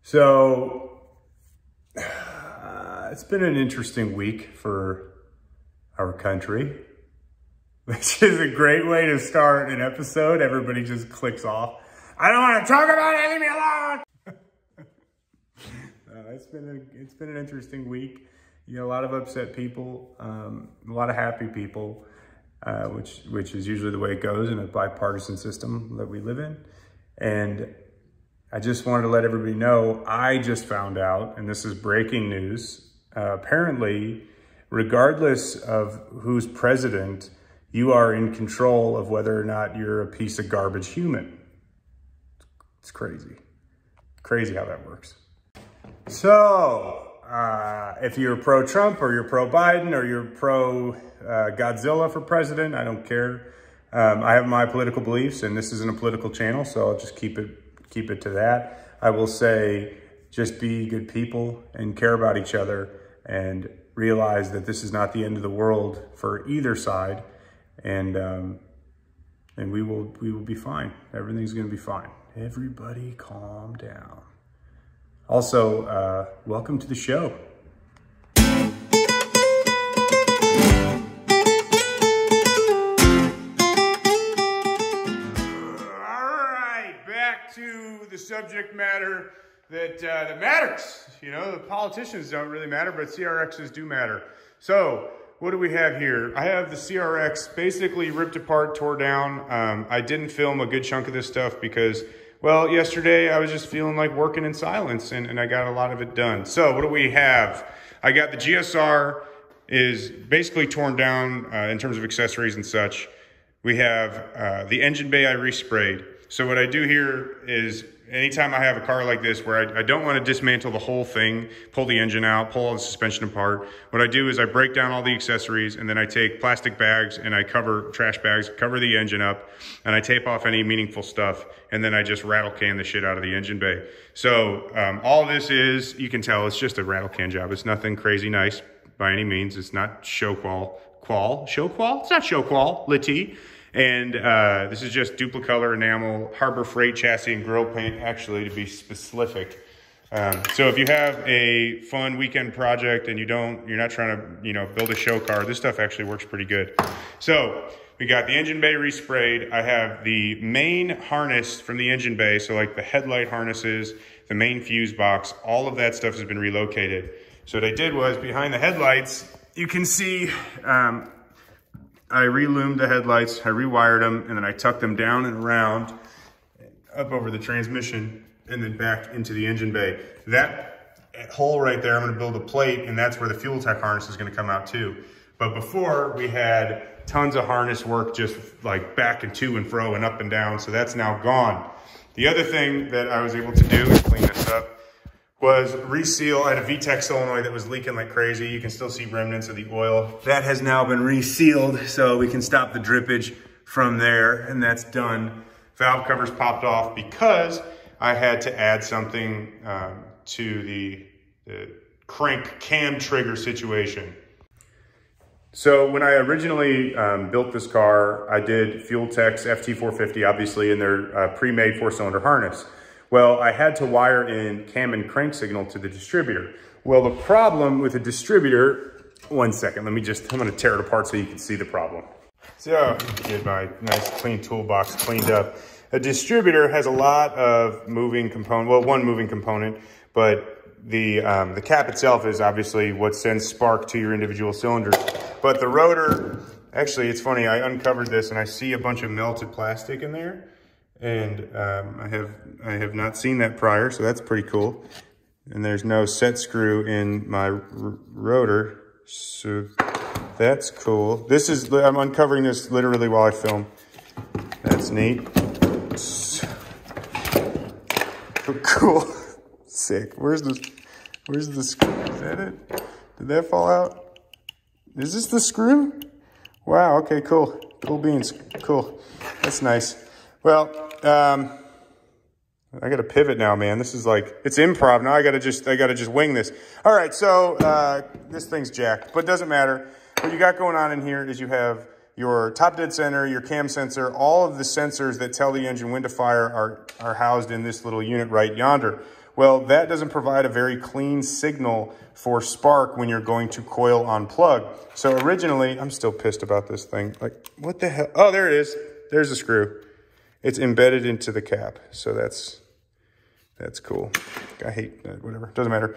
So it's been an interesting week for our country, which is a great way to start an episode. Everybody just clicks off. I don't want to talk about it, leave me alone. It's been an interesting week. You know, a lot of upset people, a lot of happy people, which is usually the way it goes in a bipartisan system that we live in. And I just wanted to let everybody know, I just found out, and this is breaking news, apparently, regardless of who's president, you are in control of whether or not you're a piece of garbage human. It's crazy. Crazy how that works. So, if you're pro-Trump or you're pro-Biden or you're pro-Godzilla for president, I don't care. I have my political beliefs, and this isn't a political channel, so I'll just keep it to that. I will say, just be good people and care about each other and realize that this is not the end of the world for either side. And we will be fine. Everything's gonna be fine. Everybody calm down. Also, welcome to the show. To the subject matter that matters. You know, the politicians don't really matter, but CRXs do matter. So what do we have here? I have the CRX basically ripped apart, tore down. I didn't film a good chunk of this stuff because, well, yesterday I was just feeling like working in silence, and I got a lot of it done. So what do we have? I got the GSR is basically torn down in terms of accessories and such. We have the engine bay I resprayed. So what I do here is anytime I have a car like this where I don't want to dismantle the whole thing, pull the engine out, pull all the suspension apart, what I do is I break down all the accessories, and then I take plastic bags and I cover trash bags, cover the engine up, and I tape off any meaningful stuff, and then I just rattle can the shit out of the engine bay. So all this is, you can tell, it's just a rattle can job. It's nothing crazy nice by any means. It's not show qual. It's not show quality. And this is just duplicolor enamel, Harbor Freight chassis and grill paint, actually, to be specific. So if you have a fun weekend project and you're not trying to, you know, build a show car, this stuff actually works pretty good. So we got the engine bay resprayed. I have the main harness from the engine bay, so like the headlight harnesses, the main fuse box, all of that stuff has been relocated. So what I did was, behind the headlights, you can see I reloomed the headlights, I rewired them, and then I tucked them down and around, up over the transmission, and then back into the engine bay. That hole right there, I'm gonna build a plate, and that's where the fuel tech harness is gonna come out too. But before, we had tons of harness work just like back and to and fro and up and down, so that's now gone. The other thing that I was able to do is clean this up, was reseal. I had a VTEC solenoid that was leaking like crazy. You can still see remnants of the oil. That has now been resealed, so we can stop the drippage from there, and that's done. Valve covers popped off because I had to add something to the crank cam trigger situation. So when I originally built this car, I did Fuel Tech's FT450, obviously, in their pre-made 4-cylinder harness. Well, I had to wire in cam and crank signal to the distributor. Well, the problem with the distributor, one second, I'm gonna tear it apart so you can see the problem. So, get my nice clean toolbox cleaned up. A distributor has a lot of moving component, well, one moving component, but the cap itself is obviously what sends spark to your individual cylinders. But the rotor, actually, it's funny, I uncovered this and I see a bunch of melted plastic in there. And I have not seen that prior, so that's pretty cool. And there's no set screw in my rotor, so that's cool. I'm uncovering this literally while I film. That's neat. Cool. Sick. Where's the screw? Is that it? Did that fall out? Is this the screw? Wow, okay, cool. Cool beans. Cool. That's nice. Well, I gotta pivot now, man. This is like, it's improv now. I gotta just wing this. All right, so this thing's jacked, but it doesn't matter. What you got going on in here is you have your top dead center, your cam sensor, all of the sensors that tell the engine when to fire are housed in this little unit right yonder. Well, that doesn't provide a very clean signal for spark when you're going to coil unplug. So originally, I'm still pissed about this thing. Like, what the hell? Oh, there it is. There's the screw. It's embedded into the cap. So that's cool. I hate that, whatever, doesn't matter.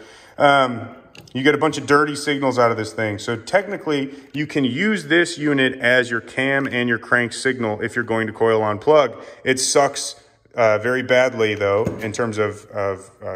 You get a bunch of dirty signals out of this thing. So technically, you can use this unit as your cam and your crank signal if you're going to coil unplug. It sucks very badly, though, in terms of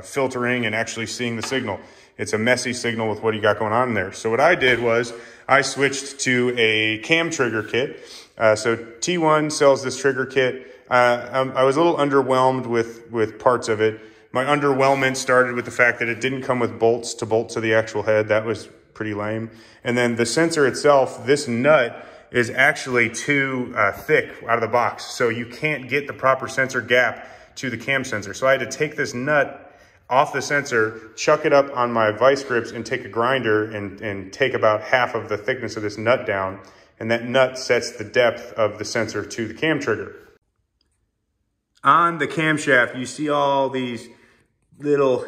filtering and actually seeing the signal. It's a messy signal with what you got going on in there. So what I did was I switched to a cam trigger kit. So T1 sells this trigger kit. I was a little underwhelmed with parts of it. My underwhelmment started with the fact that it didn't come with bolts to bolt to the actual head. That was pretty lame. And then the sensor itself, this nut is actually too thick out of the box. So you can't get the proper sensor gap to the cam sensor. So I had to take this nut off the sensor, chuck it up on my vice grips, and take a grinder and take about half of the thickness of this nut down. And that nut sets the depth of the sensor to the cam trigger. On the camshaft, you see all these little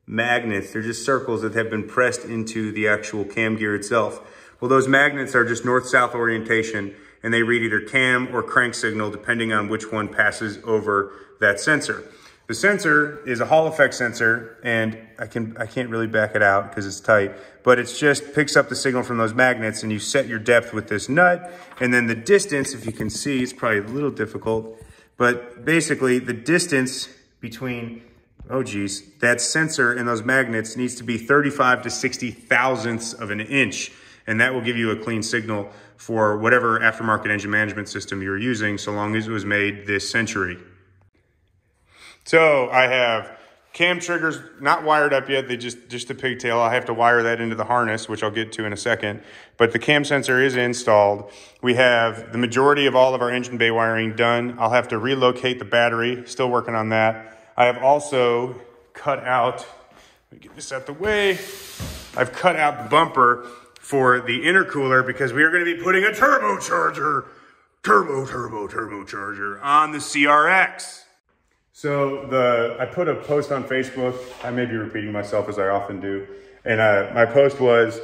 magnets. They're just circles that have been pressed into the actual cam gear itself. Well, those magnets are just north-south orientation, and they read either cam or crank signal depending on which one passes over that sensor. The sensor is a Hall effect sensor, and I can't really back it out because it's tight, but it just picks up the signal from those magnets, and you set your depth with this nut, and then the distance, if you can see, it's probably a little difficult, but basically the distance between, oh geez, that sensor and those magnets needs to be 35 to 60 thousandths of an inch. And that will give you a clean signal for whatever aftermarket engine management system you're using, so long as it was made this century. So I have cam triggers not wired up yet. They just a pigtail. I have to wire that into the harness, which I'll get to in a second. But the cam sensor is installed. We have the majority of all of our engine bay wiring done. I'll have to relocate the battery. Still working on that. I have also cut out, let me get this out the way. I've cut out the bumper for the intercooler because we are going to be putting a turbocharger on the CRX. So I put a post on Facebook. I may be repeating myself as I often do. And my post was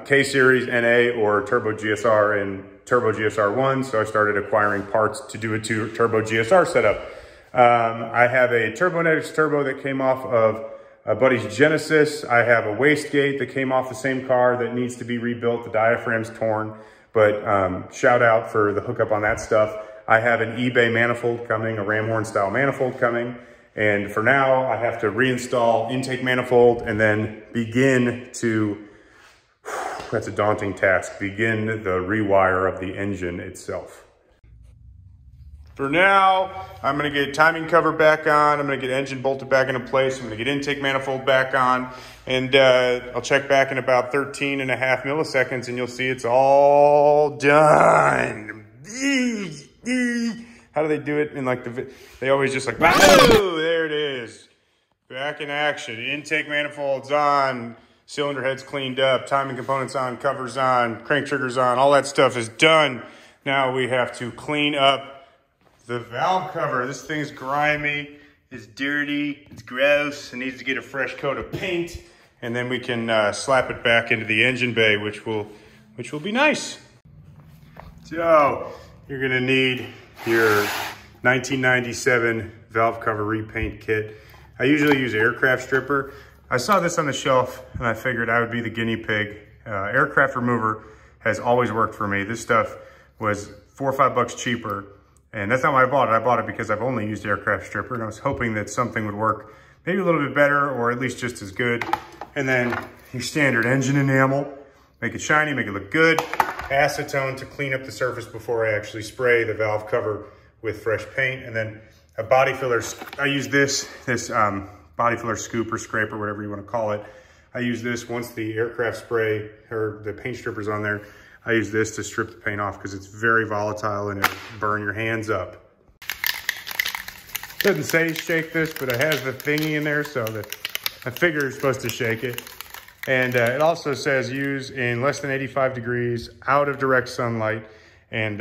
K-Series NA or Turbo GSR and Turbo GSR 1. So I started acquiring parts to do a Turbo GSR setup. I have a Turbonetics turbo that came off of a buddy's Genesis. I have a wastegate that came off the same car that needs to be rebuilt. The diaphragm's torn, but shout out for the hookup on that stuff. I have an eBay manifold coming, a ram horn style manifold coming. And for now, I have to reinstall intake manifold and then begin to, that's a daunting task, begin the rewire of the engine itself. For now, I'm gonna get timing cover back on. I'm gonna get engine bolted back into place. I'm gonna get intake manifold back on. And I'll check back in about 13.5 milliseconds and you'll see it's all done. How do they do it in like they always just like, oh, there it is. Back in action. Intake manifolds on, cylinder heads cleaned up, timing components on, covers on, crank triggers on, all that stuff is done. Now we have to clean up the valve cover. This thing's grimy, it's dirty, it's gross, it needs to get a fresh coat of paint, and then we can slap it back into the engine bay, which will be nice. So you're gonna need your 1997 valve cover repaint kit. I usually use aircraft stripper. I saw this on the shelf and I figured I would be the guinea pig. Aircraft remover has always worked for me. This stuff was $4 or $5 cheaper. And that's not why I bought it. I bought it because I've only used aircraft stripper, and I was hoping that something would work maybe a little bit better or at least just as good. And then your standard engine enamel, make it shiny, make it look good. Acetone to clean up the surface before I actually spray the valve cover with fresh paint. And then a body filler. I use this body filler scoop or scrape or whatever you want to call it. I use this once the aircraft spray or the paint stripper's on there. I use this to strip the paint off because it's very volatile and it'll burn your hands up. Doesn't say shake this, but it has the thingy in there, so that I figure you're supposed to shake it. And it also says use in less than 85 degrees, out of direct sunlight, and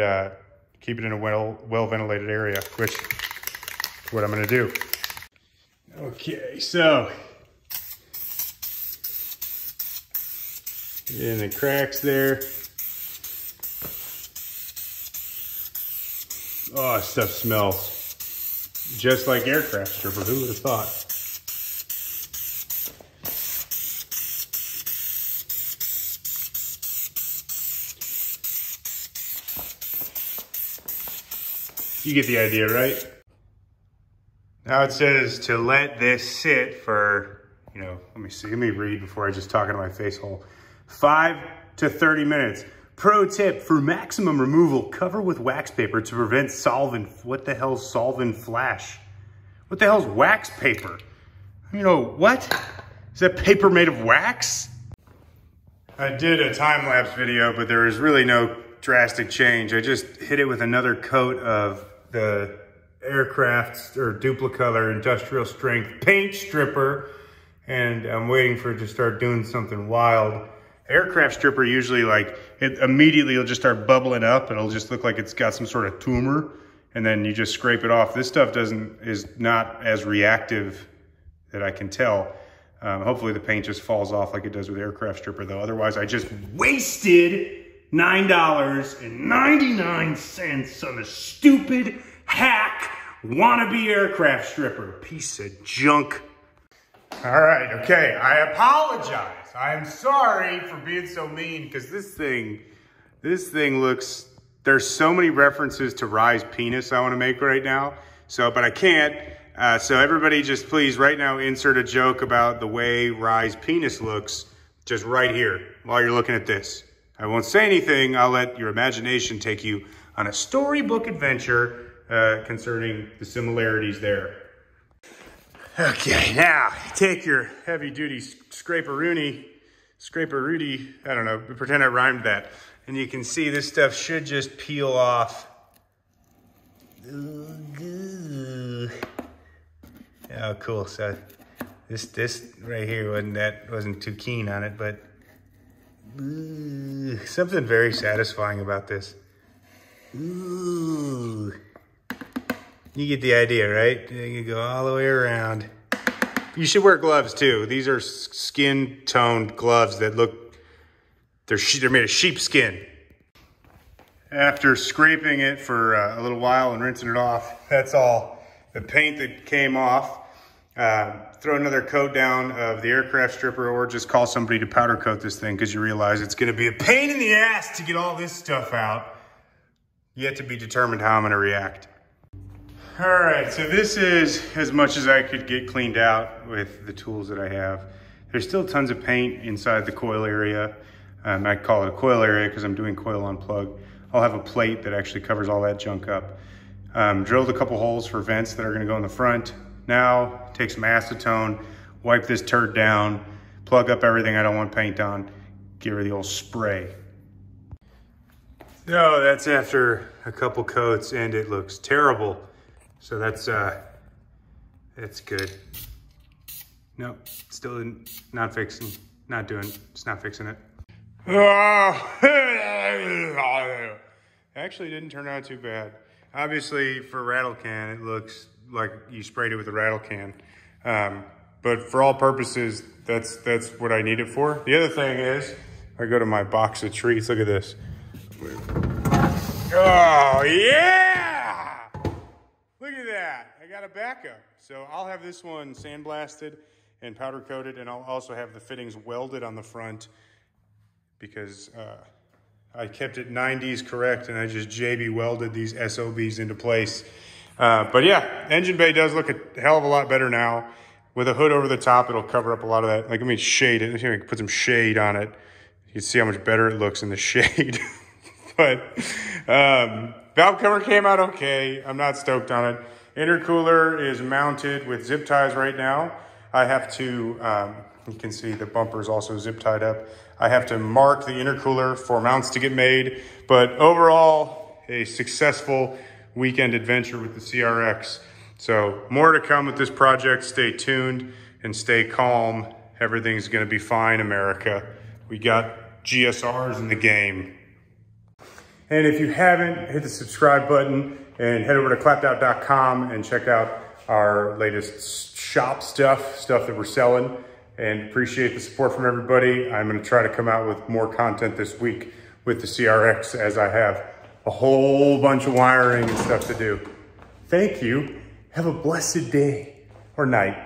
keep it in a well ventilated area, which is what I'm gonna do. Okay, so in the cracks there. Oh, this stuff smells just like aircraft stripper. Who would have thought? You get the idea, right? Now it says to let this sit for, you know, let me see, let me read before I just talk into my face hole. 5 to 30 minutes. Pro tip, for maximum removal, cover with wax paper to prevent solvent. What the hell's solvent flash? What the hell's wax paper? You know, what? Is that paper made of wax? I did a time-lapse video, but there was really no drastic change. I just hit it with another coat of the aircraft or Duplicolor industrial strength paint stripper, and I'm waiting for it to start doing something wild. Aircraft stripper usually, like, it immediately will just start bubbling up. It'll just look like it's got some sort of tumor, and then you just scrape it off. This stuff is not as reactive that I can tell. Hopefully the paint just falls off like it does with aircraft stripper though. Otherwise I just wasted $9.99 on a stupid hack wannabe aircraft stripper. Piece of junk. All right, okay, I apologize. I'm sorry for being so mean, because this thing looks, there's so many references to Rye's penis I want to make right now. So, but I can't. So everybody just please right now insert a joke about the way Rye's penis looks just right here while you're looking at this. I won't say anything. I'll let your imagination take you on a storybook adventure concerning the similarities there. Okay, now take your heavy duty scraper-rooney, I don't know, pretend I rhymed that. And you can see this stuff should just peel off. Ooh, oh, cool. So this right here wasn't too keen on it, but ooh, something very satisfying about this. Ooh. You get the idea, right? You go all the way around. You should wear gloves too. These are skin-toned gloves that look, they're made of sheepskin. After scraping it for a little while and rinsing it off, that's all the paint that came off. Throw another coat down of the aircraft stripper, or just call somebody to powder coat this thing, because you realize it's gonna be a pain in the ass to get all this stuff out. Yet to be determined how I'm gonna react. All right, so this is as much as I could get cleaned out with the tools that I have. There's still tons of paint inside the coil area. I call it a coil area because I'm doing coil on plug. I'll have a plate that actually covers all that junk up. Drilled a couple holes for vents that are gonna go in the front. Now, take some acetone, wipe this turd down, plug up everything I don't want paint on, give her the old spray. So that's after a couple coats and it looks terrible. So that's good. Nope, still not fixing, it's not fixing it. Actually didn't turn out too bad. Obviously for rattle can, it looks like you sprayed it with a rattle can. But for all purposes, that's what I need it for. The other thing is, I go to my box of treats, look at this. Oh yeah! Look at that, I got a backup. So I'll have this one sandblasted and powder coated, and I'll also have the fittings welded on the front because I kept it 90s correct and I just JB welded these SOBs into place. But yeah, engine bay does look a hell of a lot better now. With a hood over the top, it'll cover up a lot of that. Like, let me shade it. Let me put some shade on it. You can see how much better it looks in the shade. But valve cover came out okay. I'm not stoked on it. Intercooler is mounted with zip ties right now. I have to, you can see the bumper is also zip tied up. I have to mark the intercooler for mounts to get made. But overall, a successful weekend adventure with the CRX. So more to come with this project. Stay tuned and stay calm. Everything's gonna be fine, America. We got GSRs in the game. And if you haven't, hit the subscribe button and head over to clappedout.com and check out our latest shop stuff that we're selling, and appreciate the support from everybody. I'm gonna try to come out with more content this week with the CRX, as I have a whole bunch of wiring and stuff to do. Thank you. Have a blessed day or night.